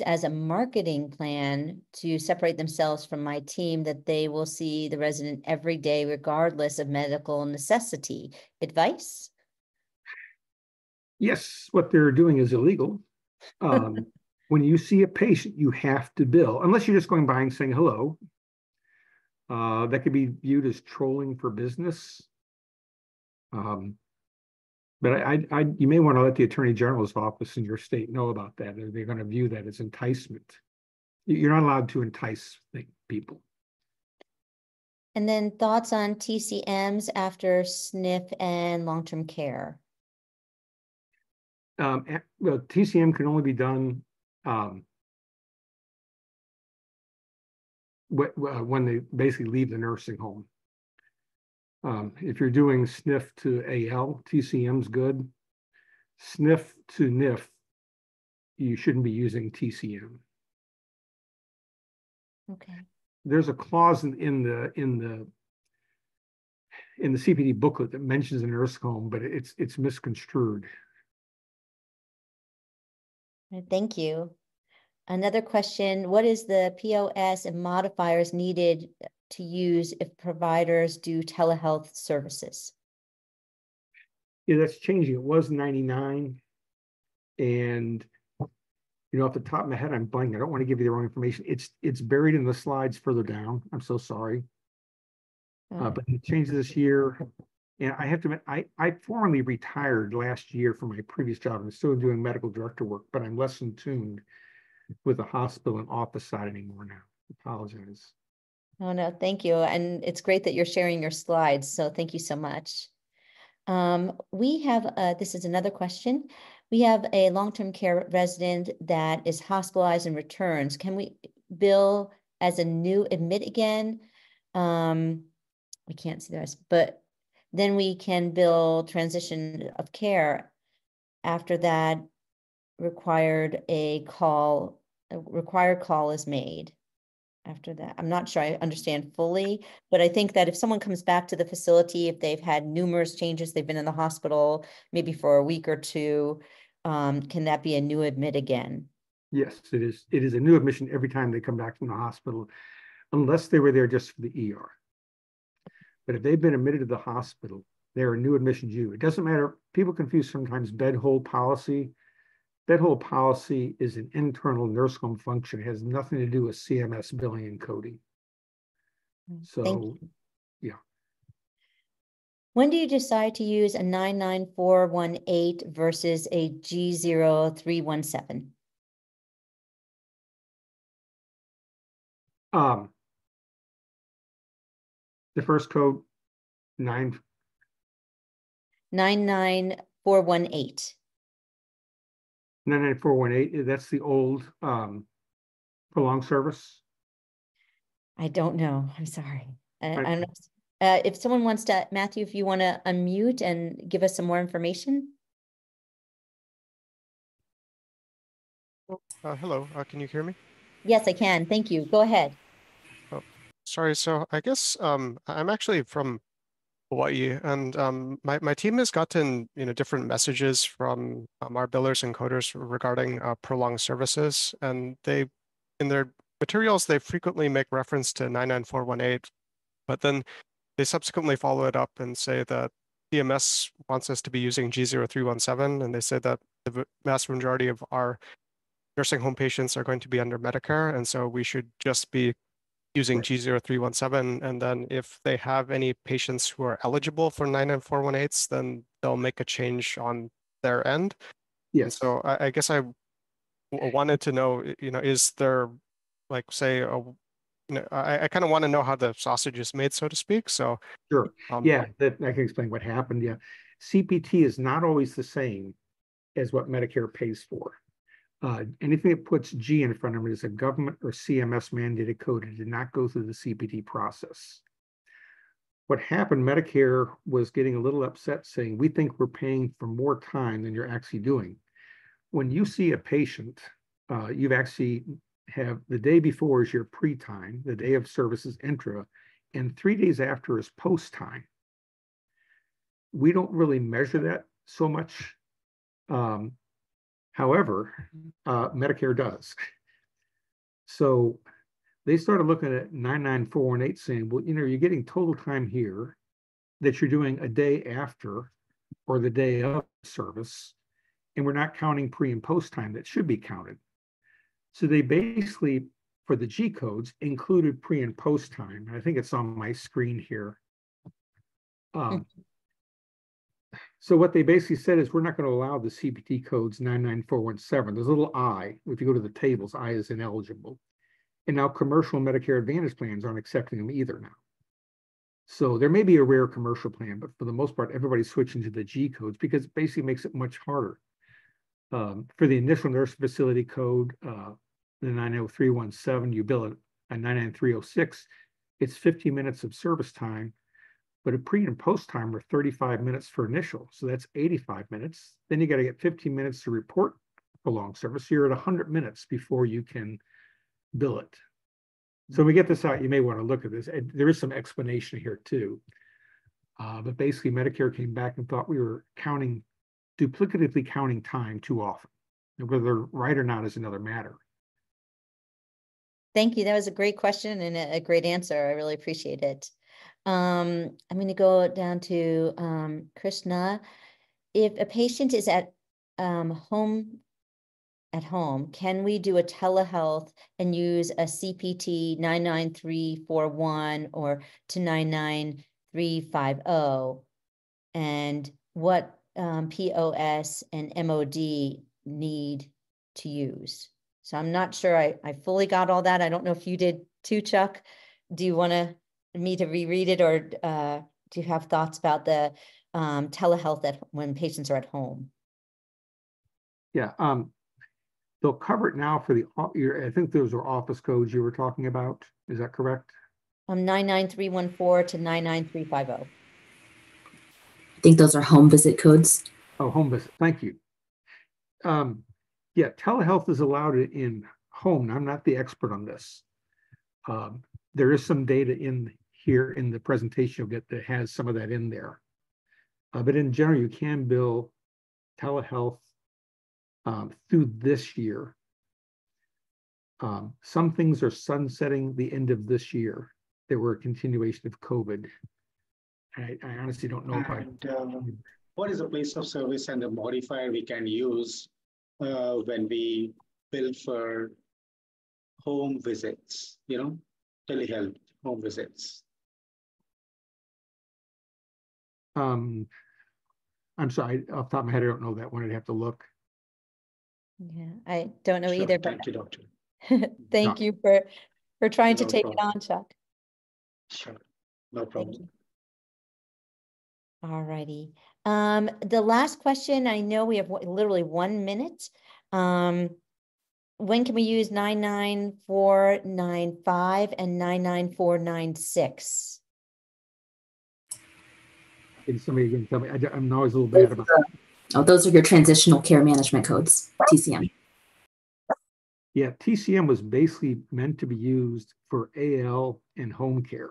as a marketing plan to separate themselves from my team, that they will see the resident every day, regardless of medical necessity. Advice? Yes, what they're doing is illegal. When you see a patient, you have to bill, unless you're just going by and saying hello. That could be viewed as trolling for business. But you may want to let the Attorney General's office in your state know about that. They're going to view that as enticement. You're not allowed to entice people. And then thoughts on TCMs after SNF and long-term care? Well, TCM can only be done when they basically leave the nursing home. If you're doing SNF to AL, TCM's good. SNF to NIF, you shouldn't be using TCM. Okay. There's a clause in the CPD booklet that mentions a nursing home, but it's misconstrued. Thank you. Another question, what is the POS and modifiers needed to use if providers do telehealth services? Yeah, that's changing. It was 99. And, off the top of my head, I'm blanking. I don't want to give you the wrong information. It's buried in the slides further down. I'm so sorry. But it changed this year. And I have to admit, I formally retired last year from my previous job. I'm still doing medical director work, but I'm less in tune with the hospital and office side anymore now. Apologize. Oh, no, thank you. And it's great that you're sharing your slides. So thank you so much. We have, this is another question. We have a long-term care resident that is hospitalized and returns. Can we bill as a new admit again? We can't see the rest, but then we can bill transition of care. After that, required call is made. After that, I'm not sure I understand fully, but I think that if someone comes back to the facility, if they've had numerous changes, they've been in the hospital maybe for a week or two, can that be a new admit again? Yes, it is. It is a new admission every time they come back from the hospital, unless they were there just for the ER. But if they've been admitted to the hospital, they're a new admission due. It doesn't matter. People confuse sometimes bed hold policy. Bed hold policy is an internal nurse home function. It has nothing to do with CMS billing and coding. So, yeah. When do you decide to use a 99418 versus a G0317? The first code, 99418. 99418, that's the old prolonged service. I don't know. I'm sorry. I don't know. If someone wants to, Matthew, if you want to unmute and give us some more information. Hello, can you hear me? Yes, I can. Thank you. Go ahead. Oh, sorry. So I guess I'm actually from Hawaii, and my team has gotten different messages from our billers and coders regarding prolonged services, and they, in their materials, they frequently make reference to 99418, but then they subsequently follow it up and say that CMS wants us to be using G0317, and they say that the vast majority of our nursing home patients are going to be under Medicare, and so we should just be using G0317, and then if they have any patients who are eligible for 99418s, then they'll make a change on their end. Yes. And so I guess I wanted to know, is there, like, say, I kind of want to know how the sausage is made, so to speak. So sure, yeah, that I can explain what happened. Yeah, CPT is not always the same as what Medicare pays for. Anything that puts G in front of it is a government or CMS mandated code. It did not go through the CPT process. What happened, Medicare was getting a little upset saying, we think we're paying for more time than you're actually doing. When you see a patient, you've actually have the day before is your pre-time, the day of service is intra, and 3 days after is post-time. We don't really measure that so much. However, Medicare does. So they started looking at 99418 saying, well, you know, you're getting total time here that you're doing a day after or the day of service, and we're not counting pre and post time that should be counted. So they basically, for the G codes, included pre and post time. I think it's on my screen here. So what they basically said is we're not going to allow the CPT codes 99417. There's a little I. If you go to the tables, I is ineligible. And now commercial Medicare Advantage plans aren't accepting them either now. So there may be a rare commercial plan, but for the most part, everybody's switching to the G codes because it basically makes it much harder. For the initial nurse facility code, the 90317, you bill it at 99306. It's 50 minutes of service time, but a pre and post time are 35 minutes for initial. So that's 85 minutes. Then you got to get 15 minutes to report a long service. So you're at 100 minutes before you can bill it. So when we get this out, you may want to look at this. There is some explanation here too. But basically Medicare came back and thought we were duplicatively counting time too often. And whether they're right or not is another matter. Thank you. That was a great question and a great answer. I really appreciate it. I'm going to go down to Krishna. If a patient is at home, can we do a telehealth and use a CPT 99341 or to 99350? And what POS and MOD need to use? So I'm not sure I fully got all that. I don't know if you did too, Chuck. Do you want me to reread it, or do you have thoughts about the telehealth when patients are at home? Yeah, they'll cover it now for I think those are office codes you were talking about. Is that correct? 99314 to 99350. I think those are home visit codes. Oh, home visit. Thank you. Yeah, telehealth is allowed in home. I'm not the expert on this. There is some data in here in the presentation you'll get that has some of that in there. But in general, you can bill telehealth through this year. Some things are sunsetting the end of this year. They were a continuation of COVID. I honestly don't know. What is the place of service and the modifier we can use when we bill for home visits, telehealth home visits? I'm sorry, off the top of my head, I don't know that one. I'd have to look. Yeah, I don't know either. Thank you, doctor. Thank you for trying to take it on, Chuck. Sure, no problem. All righty. The last question, I know we have literally 1 minute. When can we use 99495 and 99496? Can somebody again tell me? I'm always a little bad about that. Oh, those are your transitional care management codes, TCM. Yeah, TCM was basically meant to be used for AL and home care.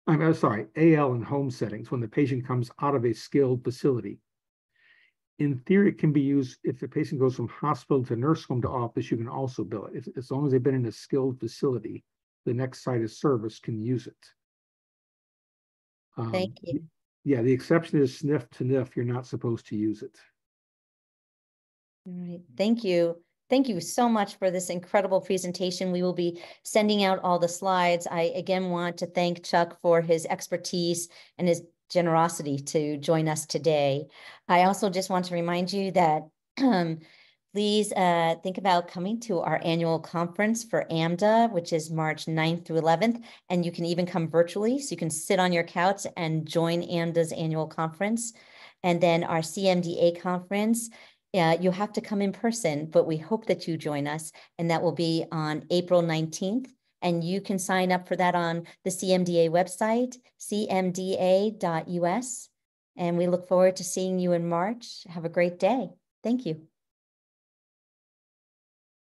I'm sorry, AL and home settings when the patient comes out of a skilled facility. In theory, it can be used if the patient goes from hospital to nurse home to office, you can also bill it. As long as they've been in a skilled facility, the next site of service can use it. Thank you. Yeah, the exception is SNF to NIF. You're not supposed to use it. All right, thank you. Thank you so much for this incredible presentation. We will be sending out all the slides. I again want to thank Chuck for his expertise and his generosity to join us today. I also just want to remind you that please think about coming to our annual conference for AMDA, which is March 9th through 11th. And you can even come virtually, so you can sit on your couch and join AMDA's annual conference. And then our CMDA conference you have to come in person, but we hope that you join us, and that will be on April 19th. And you can sign up for that on the CMDA website, cmda.us. And we look forward to seeing you in March. Have a great day. Thank you.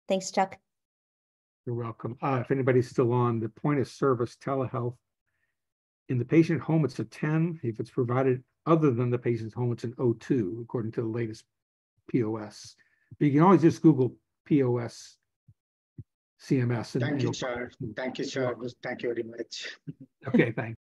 Thanks, Chuck. You're welcome. If anybody's still on, the point of service telehealth, in the patient home, it's a 10. If it's provided other than the patient's home, it's an 02, according to the latest POS. But you can always just Google POS CMS. Thank you, Chair. Thank you, Chair. Thank you very much. Okay, thanks.